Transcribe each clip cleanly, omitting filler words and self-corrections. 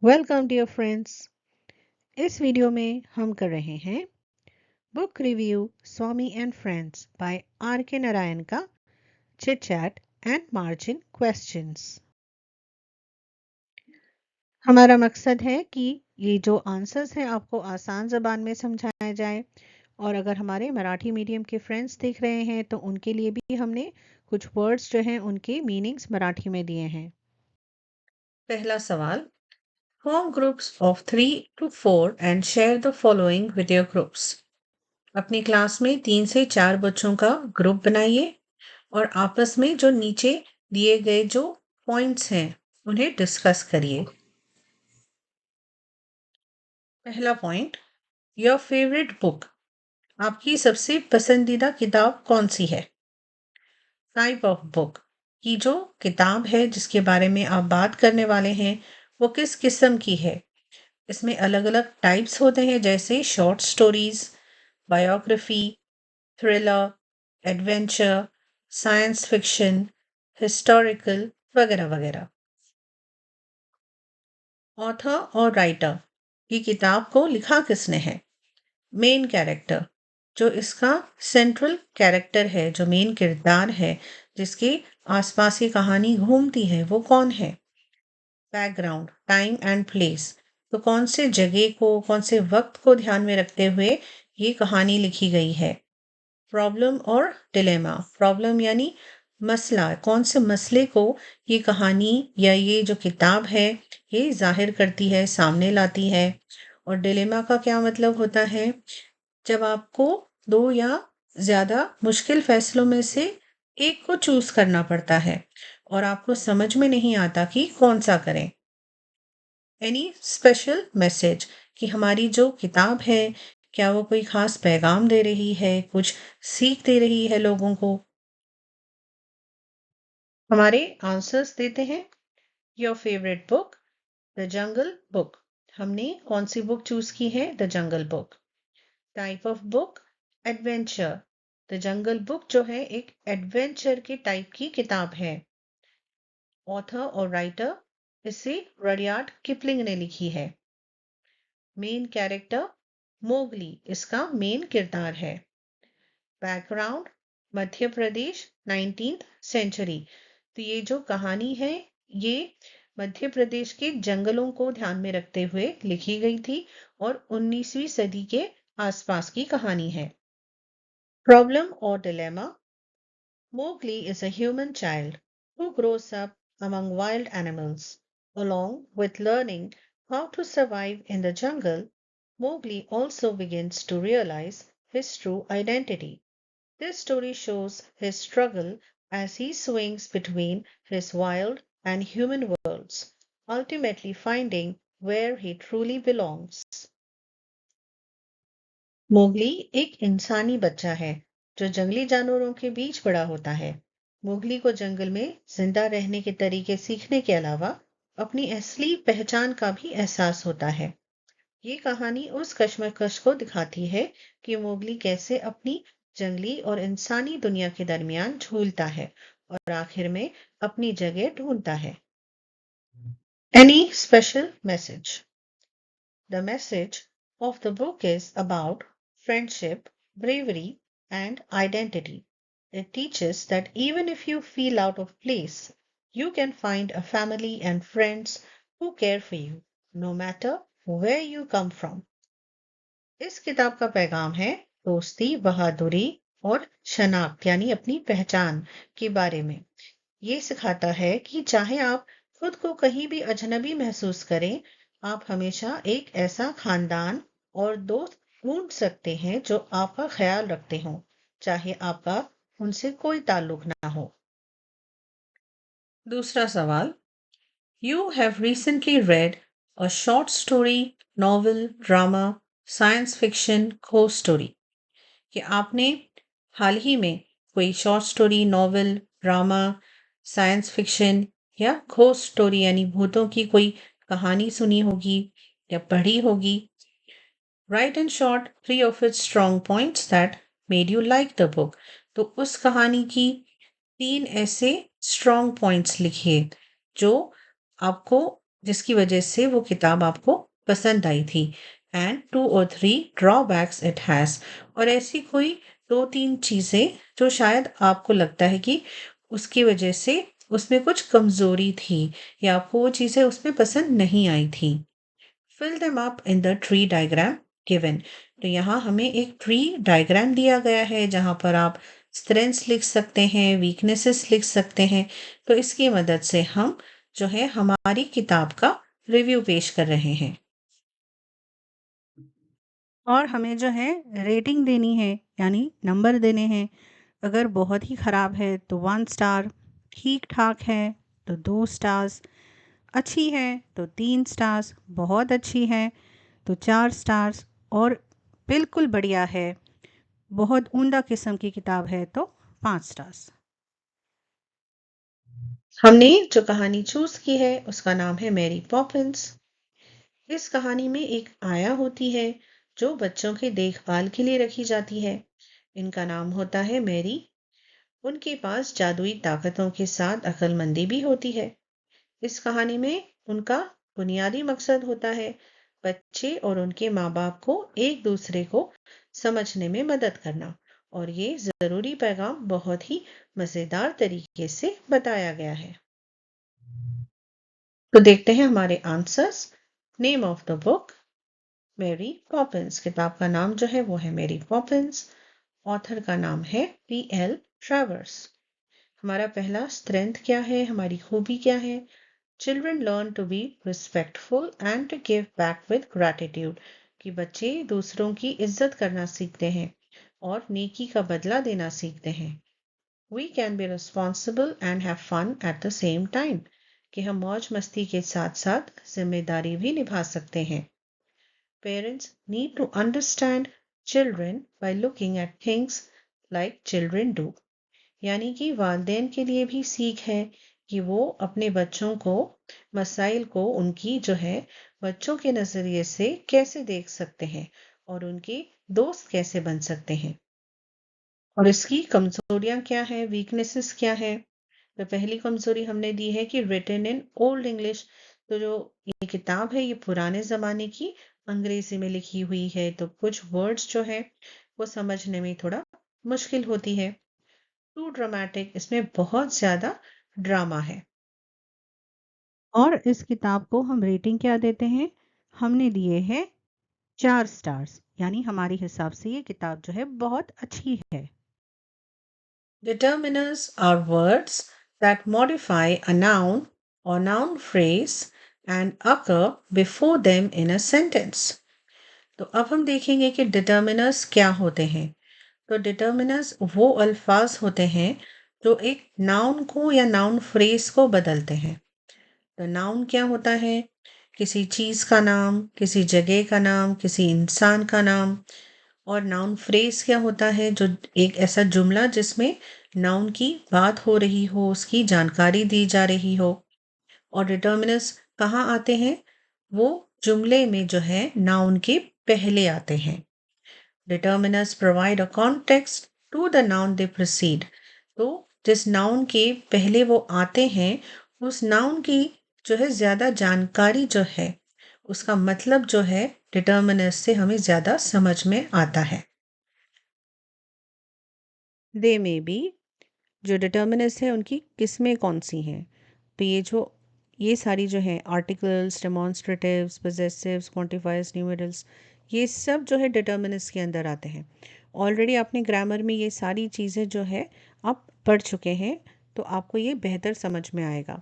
Welcome dear friends. इस video में हम कर रहे हैं book review Swami and friends by R K Narayan का chit chat and margin questions. हमारा मकसद है कि ये जो आंसर्स हैं आपको आसान ज़बान में समझाया जाए, और अगर हमारे मराठी मीडियम के फ्रेंड्स देख रहे हैं तो उनके लिए भी हमने कुछ वर्ड्स जो हैं उनके मीनिंग्स मराठी में दिए हैं। पहला सवाल, form groups of 3 to 4 and share the following with your groups. अपनी क्लास में 3 से 4 बच्चों का ग्रुप बनाइए और आपस में जो नीचे दिए गए जो पॉइंट्स हैं उन्हें डिस्कस करिए। पहला पॉइंट, योर फेवरेट बुक। आपकी सबसे पसंदीदा किताब कौन सी है? टाइप ऑफ बुक, की जो किताब है जिसके बारे में आप बात करने वाले हैं वो किस किस्म की है। इसमें अलग अलग टाइप्स होते हैं, जैसे short stories, biography, thriller, adventure, science fiction, historical वगैरह वगैरह। ऑथर और राइटर, की किताब को लिखा किसने है। मेन कैरेक्टर, जो इसका सेंट्रल कैरेक्टर है, जो मेन किरदार है जिसके आसपास ये कहानी घूमती है, वो कौन है। बैकग्राउंड, टाइम एंड प्लेस, तो कौन से जगह को, कौन से वक्त को ध्यान में रखते हुए ये कहानी लिखी गई है। प्रॉब्लम और डिलेमा, प्रॉब्लम यानी मसला, कौन से मसले को ये कहानी या ये जो किताब है ये जाहिर करती है, सामने लाती है। और डिलेमा का क्या मतलब होता है, जब आपको दो या ज्यादा मुश्किल फैसलों में से एक को चूज करना पड़ता है और आपको समझ में नहीं आता कि कौन सा करें। एनी स्पेशल मैसेज, कि हमारी जो किताब है क्या वो कोई खास पैगाम दे रही है, कुछ सीख दे रही है लोगों को। हमारे आंसर्स देते हैं। Your favourite book, the jungle book. हमने कौन सी बुक चूज की है? The jungle book. Type of book, adventure. The jungle book जो है एक एडवेंचर के टाइप की किताब है। ऑथर और राइटर, इसे रडियार्ड किपलिंग ने लिखी है। मेन कैरेक्टर, मोगली इसका मेन किरदार है। Background, Madhya Pradesh, 19th century. तो ये जो कहानी है ये मध्य प्रदेश के जंगलों को ध्यान में रखते हुए लिखी गई थी और 19वीं सदी के आसपास की कहानी है। प्रॉब्लम और dilemma, Mowgli is a human child who grows up among wild animals. Along with learning how to survive in the jungle, Mowgli also begins to realize his true identity. This story shows his struggle as he swings between his wild and human worlds, ultimately finding where he truly belongs. Mowgli एक इंसानी बच्चा है जो जंगली जानवरों के बीच बड़ा होता है। मोगली को जंगल में जिंदा रहने के तरीके सीखने के अलावा अपनी असली पहचान का भी एहसास होता है। ये कहानी उस कश्मकश को दिखाती है कि मोगली कैसे अपनी जंगली और इंसानी दुनिया के दरमियान झूलता है और आखिर में अपनी जगह ढूंढता है। Any special message? The message of the book is about friendship, bravery, and identity. It teaches that even if you feel out of place, you can find a family and friends who care for you, no matter where you come from. इस किताब का पैगाम है दोस्ती, बहादुरी और शनाख्त यानी अपनी पहचान के बारे में। ये सिखाता है कि चाहे आप खुद को कहीं भी अजनबी महसूस करें, आप हमेशा एक ऐसा खानदान और दोस्त ढूंढ सकते हैं जो आपका ख्याल रखते हों, चाहे आपका उनसे कोई ताल्लुक ना हो। दूसरा सवाल, you have recently red a short story, novel, drama, science fiction, ghost story. कि आपने हाल ही में कोई short story, novel, drama, science fiction या घोस्ट स्टोरी यानी भूतों की कोई कहानी सुनी होगी या पढ़ी होगी। Right in short 3 of its strong points that made you like the book। तो उस कहानी की 3 ऐसे स्ट्रॉन्ग पॉइंट्स लिखिए जो आपको जिसकी वजह से वो किताब आपको पसंद आई थी। And 2 or 3 drawbacks it has, और ऐसी कोई 2-3 चीज़ें जो शायद आपको लगता है कि उसकी वजह से उसमें कुछ कमज़ोरी थी या आपको वो चीज़ें उसमें पसंद नहीं आई थी। Fill them up in the tree diagram given. तो यहाँ हमें एक ट्री डायग्राम दिया गया है जहाँ पर आप स्ट्रेंथ्स लिख सकते हैं, वीकनेसेस लिख सकते हैं। तो इसकी मदद से हम जो है हमारी किताब का रिव्यू पेश कर रहे हैं। और हमें जो है रेटिंग देनी है, यानी नंबर देने हैं। अगर बहुत ही ख़राब है तो 1 स्टार, ठीक ठाक है तो 2 स्टार्स, अच्छी है तो 3 स्टार्स, बहुत अच्छी है तो 4 स्टार्स, और बिल्कुल बढ़िया है, बहुत उम्दा किस्म की किताब है तो 5 स्टार्स। हमने जो कहानी चूज की है उसका नाम है मैरी पॉपिंस। इस कहानी में एक आया होती है जो बच्चों के देखभाल के लिए रखी जाती है। इनका नाम होता है मैरी। उनके पास जादुई ताकतों के साथ अक्लमंदी भी होती है। इस कहानी में उनका बुनियादी मकसद होता है बच्चे और उनके माँ बाप को एक दूसरे को समझने में मदद करना, और ये जरूरी पैगाम बहुत ही मजेदार तरीके से बताया गया है। तो देखते हैं हमारे answers. Name of the book Mary Poppins. किताब का नाम जो है वो है मैरी पॉपिंस। ऑथर का नाम है P.L. ट्रैवर्स। हमारा पहला स्ट्रेंथ क्या है, हमारी खूबी क्या है? Children learn to be respectful and to give back with gratitude। कि बच्चे दूसरों की इज्जत करना सीखते हैं और नेकी का बदला देना सीखते हैं। We can be responsible and have fun at the same time। कि हम मौज मस्ती के साथ साथ जिम्मेदारी भी निभा सकते हैं। Parents need to understand children by looking at things like children do। यानी कि वालिदैन के लिए भी सीख है कि वो अपने बच्चों को मसाइल को उनकी जो है बच्चों के नज़रिए से कैसे देख सकते हैं और उनके दोस्त कैसे बन सकते हैं। और इसकी कमजोरियां क्या है, वीकनेसेस क्या है? तो पहली कमजोरी हमने दी है कि रिटन इन ओल्ड इंग्लिश। तो जो ये किताब है ये पुराने ज़माने की अंग्रेजी में लिखी हुई है, तो कुछ वर्ड्स जो है वो समझने में थोड़ा मुश्किल होती है। टू ड्रामेटिक, इसमें बहुत ज्यादा ड्रामा है। और इस किताब को हम रेटिंग क्या देते हैं? हमने दिए हैं 4 स्टार्स, यानी हमारे हिसाब से ये किताब जो है बहुत अच्छी है। Determiners are words that modify a noun or noun phrase and occur before them in a sentence। तो अब हम देखेंगे कि डिटर्मिनर्स क्या होते हैं। तो डिटर्मिनर्स वो अल्फाज होते हैं जो एक नाउन को या नाउन फ्रेज को बदलते हैं। तो नाउन क्या होता है? किसी चीज़ का नाम, किसी जगह का नाम, किसी इंसान का नाम। और नाउन फ्रेज क्या होता है? जो एक ऐसा जुमला जिसमें नाउन की बात हो रही हो, उसकी जानकारी दी जा रही हो। और डिटर्मिनर्स कहाँ आते हैं? वो जुमले में जो है नाउन के पहले आते हैं। Determiners provide a context to the noun they precede. तो जिस नाउन के पहले वो आते हैं उस नाउन की जो है ज्यादा जानकारी जो है, उसका मतलब जो है डिटर्मिनर्स से हमें ज्यादा समझ में आता है। दे में भी जो डिटर्मिनर्स है उनकी किस्में कौन सी हैं? तो ये सारी जो है आर्टिकल्स, डेमॉन्स्ट्रेटिव्स, पोजेसिव्स, क्वांटिफायर्स, न्यूमेरल्स, ये सब जो है डिटर्मिनर्स के अंदर आते हैं। ऑलरेडी आपने ग्रामर में ये सारी चीज़ें जो है आप पढ़ चुके हैं, तो आपको ये बेहतर समझ में आएगा।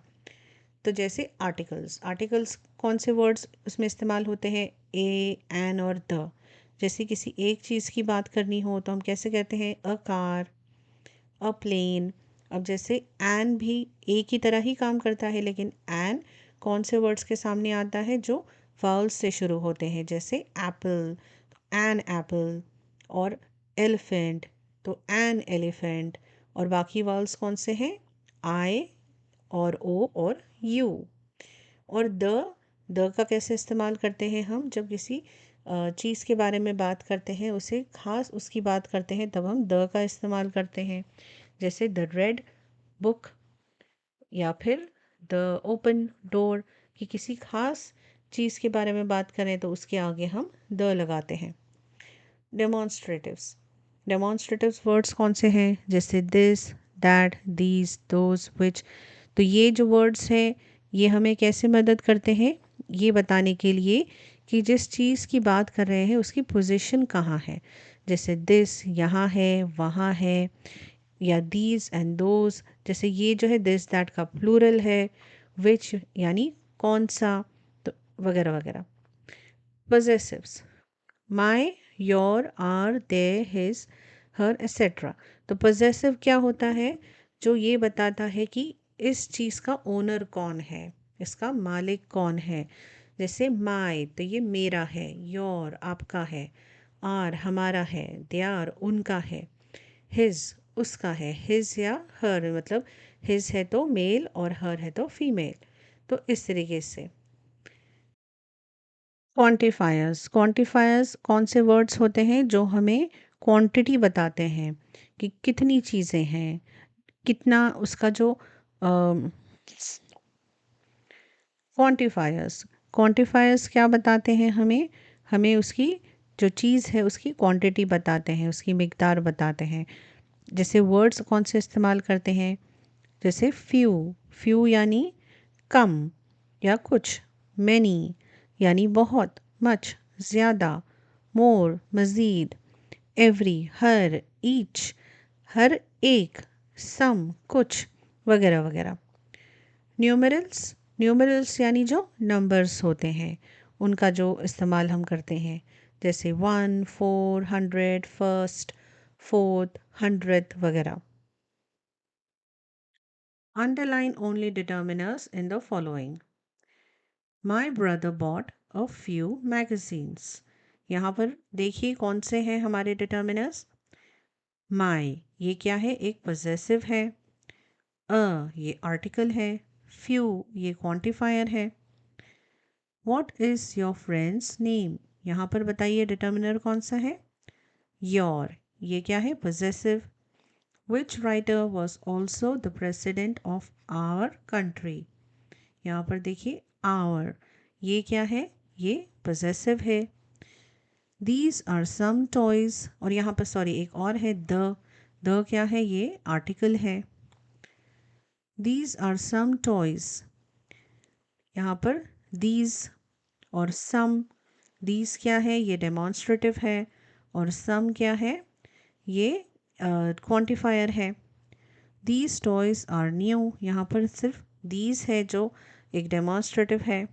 तो जैसे आर्टिकल्स, आर्टिकल्स कौन से वर्ड्स उसमें इस्तेमाल होते हैं? ए, एन और द। जैसे किसी एक चीज़ की बात करनी हो तो हम कैसे कहते हैं? A car, a plane. अब जैसे एन भी ए की तरह ही काम करता है, लेकिन एन कौन से वर्ड्स के सामने आता है? जो वाउल्स से शुरू होते हैं, जैसे एप्पल, एन एप्पल, और एलिफेंट तो एन एलिफेंट। और बाकी वाउल्स कौन से हैं? आई और ओ और यू। और द का कैसे इस्तेमाल करते हैं हम? जब किसी चीज़ के बारे में बात करते हैं, उसे खास उसकी बात करते हैं, तब हम द का इस्तेमाल करते हैं। जैसे द रेड बुक या फिर द ओपन डोर, कि किसी खास चीज़ के बारे में बात करें तो उसके आगे हम द लगाते हैं। डेमॉन्स्ट्रेटिव्स, डेमॉन्स्ट्रेटिव्स वर्ड्स कौन से हैं? जैसे दिस, दैट, दीज, दोज, विच। तो ये जो वर्ड्स हैं ये हमें कैसे मदद करते हैं? ये बताने के लिए कि जिस चीज़ की बात कर रहे हैं उसकी पोजीशन कहाँ है। जैसे दिस यहाँ है, वहाँ है, या दीज एंड दोज। जैसे ये जो है दिस दैट का प्लूरल है, विच यानी कौन सा, तो वगैरह वगैरह। Possessives, my, your, our, their, his, her, etcetera. तो पोजेसिव क्या होता है? जो ये बताता है कि इस चीज़ का ओनर कौन है, इसका मालिक कौन है। जैसे माई तो ये मेरा है, योर आपका है, आर हमारा है, देयर उनका है, हिज उसका है, हिज या हर मतलब हिज है तो मेल और हर है तो फीमेल। तो इस तरीके से। क्वांटिफायर्स, क्वांटिफायर्स कौन से वर्ड्स होते हैं जो हमें क्वांटिटी बताते हैं कि कितनी चीज़ें हैं, कितना उसका जो क्वांटिफायर्स, क्वांटिफायर्स क्या बताते हैं हमें? हमें उसकी जो चीज़ है उसकी क्वांटिटी बताते हैं, उसकी मिकदार बताते हैं। जैसे वर्ड्स कौन से इस्तेमाल करते हैं? जैसे फ्यू, फ्यू यानी कम या कुछ, मैनी यानी बहुत, मच ज़्यादा, मोर मज़ीद, एवरी हर, ईच हर एक, सम कुछ, वगैरह वगैरह। न्यूमरल्स, न्यूमरल्स यानी जो नंबर्स होते हैं उनका जो इस्तेमाल हम करते हैं। जैसे 1, 4, 100, फर्स्ट, फोर्थ, 100th वगैरह। Underline only determiners in the following. My brother bought a few magazines. यहाँ पर देखिए कौन से हैं हमारे डिटर्मिनर्स। My ये क्या है? एक possessive है। ये आर्टिकल है। Few ये क्वांटिफायर है। What is your friend's name? यहाँ पर बताइए डिटर्मिनर कौन सा है? Your ये क्या है? possessive. Which writer was also the president of our country? यहाँ पर देखिए our ये क्या है? ये possessive है। These are some toys और यहाँ पर सॉरी एक और है the क्या है? ये आर्टिकल है। These are some toys यहाँ पर these और some, these क्या है? ये डेमॉन्स्ट्रेटिव है और some क्या है? ये क्वांटिफायर है। These toys are new यहाँ पर सिर्फ these है जो एक डेमॉन्स्ट्रेटिव है।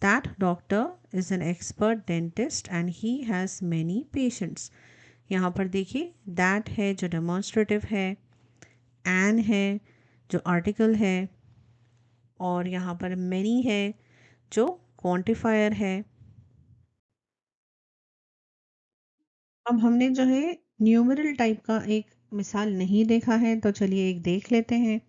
That doctor is an expert dentist and he has many patients. यहाँ पर देखिए that है जो डेमॉन्स्ट्रेटिव है, an है जो आर्टिकल है और यहाँ पर many है जो क्वांटिफायर है। अब हमने जो है न्यूमरल टाइप का एक मिसाल नहीं देखा है तो चलिए एक देख लेते हैं।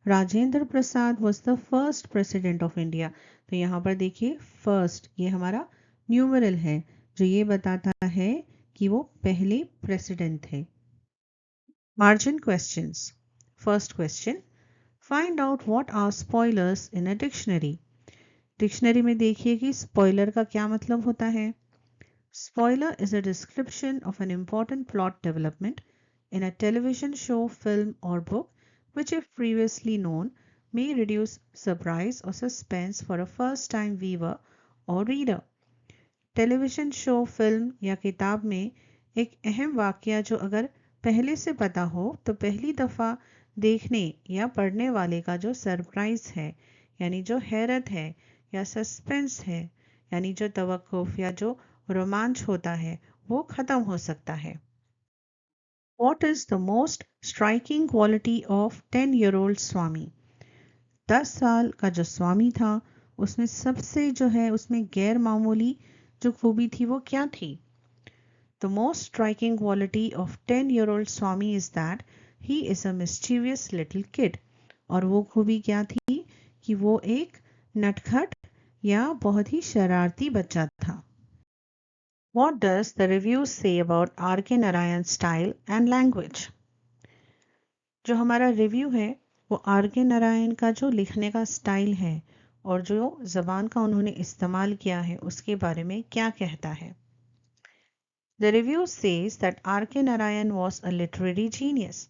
Rajendra Prasad was the first president of India. तो यहाँ पर देखिए फर्स्ट ये हमारा न्यूमरल है जो ये बताता है कि वो पहले प्रेसिडेंट थे। Margin questions. First question, find out what are spoilers in a dictionary. Dictionary में देखिए कि स्पॉइलर का क्या मतलब होता है। Spoiler is a description of an important plot development in a television show, film, or book, which, if previously known, may reduce surprise or suspense for a first time viewer or reader. Television show, film या किताब में एक अहम वाकया जो अगर पहले से पता हो तो पहली दफ़ा देखने या पढ़ने वाले का जो सरप्राइज़ है यानी जो हैरत है या सस्पेंस है यानी जो तवक्कुफ या जो रोमांच होता है वो ख़त्म हो सकता है। What is the most striking quality of 10-year-old स्वामी? 10 साल का जो स्वामी था उसमें सबसे जो है उसमें गैर मामूली जो खूबी थी वो क्या थी? The most striking quality of 10-year-old Swami is that he is a mischievous little kid. और वो खूबी क्या थी कि वो एक नटखट या बहुत ही शरारती बच्चा था। What does the review say about R.K. Narayan's style and language? जो हमारा रिव्यू है वो आर के नारायण का जो लिखने का स्टाइल है और जो ज़बान का उन्होंने इस्तेमाल किया है उसके बारे में क्या कहता है। The review says that R.K. Narayan was a literary genius,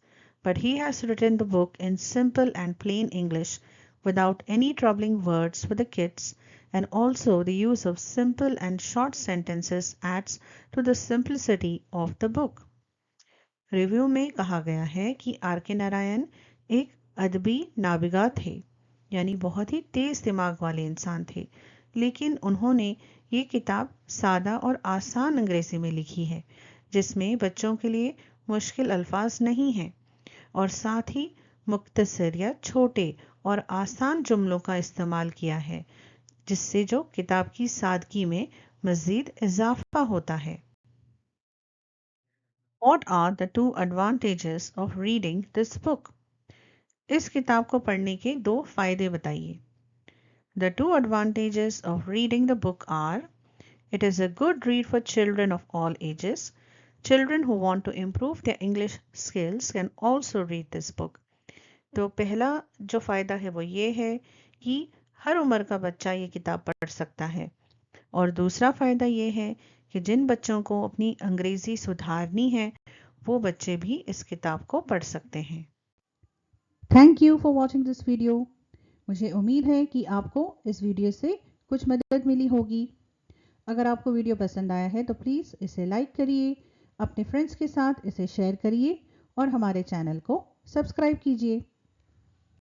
but he has written the book in simple and plain English without any troubling words for the kids, and also the use of simple and short sentences adds to the simplicity of the book. Review में कहा गया है कि are K Narayan एक अदबी नाबिगा थे, यानी बहुत ही तेज दिमाग वाले इंसान थे, लेकिन उन्होंने ये किताब सादा और आसान अंग्रेजी में लिखी है, जिसमें बच्चों के लिए मुश्किल अल्फाज नहीं हैं, और साथ ही मुख्तसर या छोटे और आसान जुमलों का इस्तेमाल किया है, जिससे जो किताब की सादगी में मज़ीद इजाफा होता है। What are the two advantages of reading this book? इस किताब को पढ़ने के 2 फायदे बताइए। The two advantages of reading the book are: it is a good read for children of all ages. Children who want to improve their English skills can also read this book. तो पहला जो फ़ायदा है वो ये है कि हर उम्र का बच्चा ये किताब पढ़ सकता है, और दूसरा फ़ायदा ये है कि जिन बच्चों को अपनी अंग्रेज़ी सुधारनी है वो बच्चे भी इस किताब को पढ़ सकते हैं। Thank you for watching this video. मुझे उम्मीद है कि आपको इस वीडियो से कुछ मदद मिली होगी। अगर आपको वीडियो पसंद आया है तो प्लीज़ इसे लाइक करिए, अपने फ्रेंड्स के साथ इसे शेयर करिए और हमारे चैनल को सब्सक्राइब कीजिए।